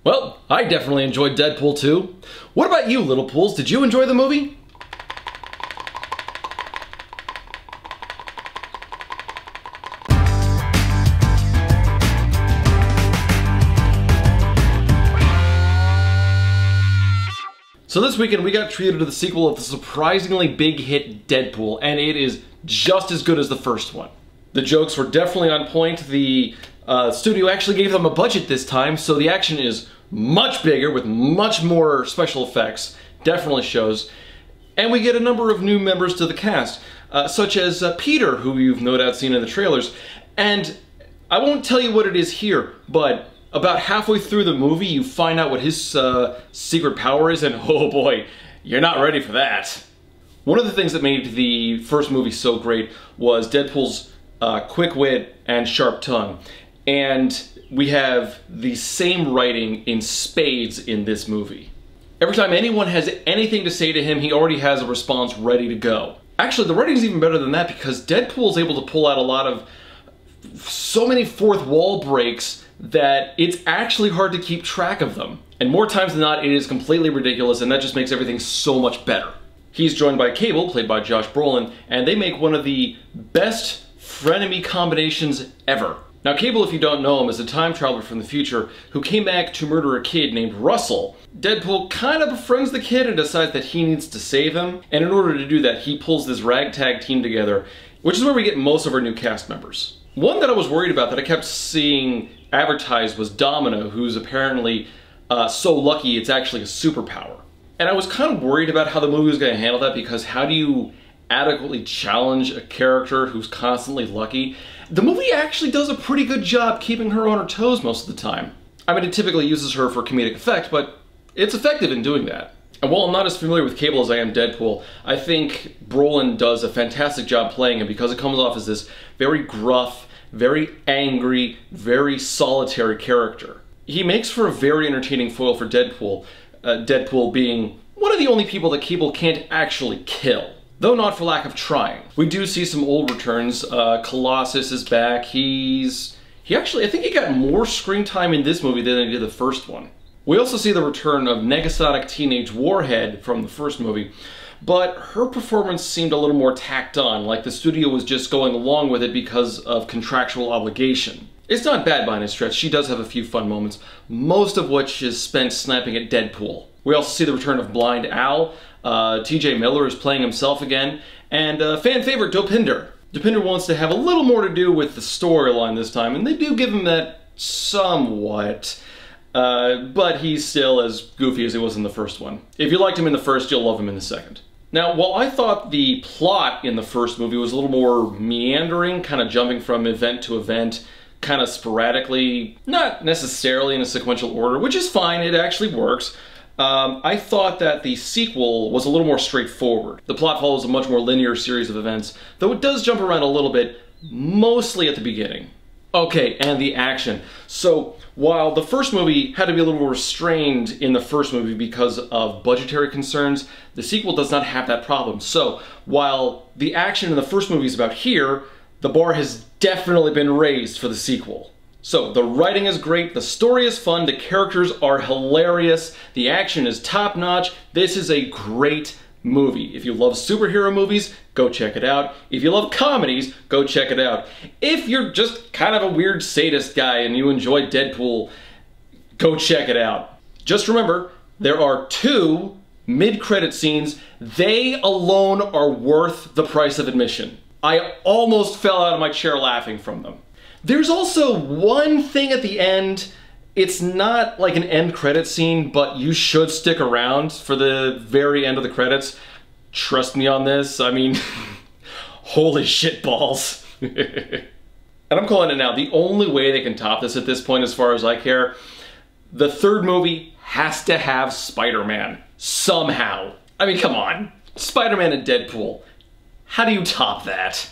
Well, I definitely enjoyed Deadpool 2. What about you, Little Pools? Did you enjoy the movie? So this weekend we got treated to the sequel of the surprisingly big hit Deadpool, and it is just as good as the first one. The jokes were definitely on point. The studio actually gave them a budget this time, so the action is much bigger with much more special effects. Definitely shows. And we get a number of new members to the cast, such as Peter, who you've no doubt seen in the trailers. And I won't tell you what it is here, but about halfway through the movie, you find out what his secret power is, and oh boy, you're not ready for that. One of the things that made the first movie so great was Deadpool's quick wit and sharp tongue. And we have the same writing in spades in this movie. Every time anyone has anything to say to him, he already has a response ready to go. Actually, the writing's even better than that because Deadpool's able to pull out a lot of so many fourth wall breaks that it's actually hard to keep track of them. And more times than not, it is completely ridiculous, and that just makes everything so much better. He's joined by Cable, played by Josh Brolin, and they make one of the best frenemy combinations ever. Now Cable, if you don't know him, is a time traveler from the future who came back to murder a kid named Russell. Deadpool kind of befriends the kid and decides that he needs to save him, and in order to do that, he pulls this ragtag team together, which is where we get most of our new cast members. One that I was worried about that I kept seeing advertised was Domino, who's apparently so lucky it's actually a superpower. And I was kind of worried about how the movie was going to handle that, because how do you adequately challenge a character who's constantly lucky? The movie actually does a pretty good job keeping her on her toes most of the time. I mean, it typically uses her for comedic effect, but it's effective in doing that. And while I'm not as familiar with Cable as I am Deadpool, I think Brolin does a fantastic job playing him because it comes off as this very gruff, very angry, very solitary character. He makes for a very entertaining foil for Deadpool, Deadpool being one of the only people that Cable can't actually kill, though not for lack of trying. We do see some old returns. Colossus is back. He actually, I think he got more screen time in this movie than he did the first one. We also see the return of Negasonic Teenage Warhead from the first movie, but her performance seemed a little more tacked on, like the studio was just going along with it because of contractual obligation. It's not bad by any stretch. She does have a few fun moments, most of which is spent sniping at Deadpool. We also see the return of Blind Al. TJ Miller is playing himself again, and fan favorite Dopinder. Dopinder wants to have a little more to do with the storyline this time, and they do give him that somewhat. But he's still as goofy as he was in the first one. If you liked him in the first, you'll love him in the second. Now, while I thought the plot in the first movie was a little more meandering, kind of jumping from event to event, kind of sporadically, not necessarily in a sequential order, which is fine, it actually works, I thought that the sequel was a little more straightforward. The plot follows a much more linear series of events, though it does jump around a little bit, mostly at the beginning. Okay, and the action. So, while the first movie had to be a little more restrained in the first movie because of budgetary concerns, the sequel does not have that problem. So, while the action in the first movie is about here, the bar has definitely been raised for the sequel. So, the writing is great, the story is fun, the characters are hilarious, the action is top-notch. This is a great movie. If you love superhero movies, go check it out. If you love comedies, go check it out. If you're just kind of a weird sadist guy and you enjoy Deadpool, go check it out. Just remember, there are 2 mid-credit scenes. They alone are worth the price of admission. I almost fell out of my chair laughing from them. There's also one thing at the end. It's not like an end credit scene, but you should stick around for the very end of the credits. Trust me on this. I mean, holy shit balls. And I'm calling it now. The only way they can top this at this point, as far as I care, the third movie has to have Spider-Man. Somehow. I mean, come on. Spider-Man and Deadpool. How do you top that?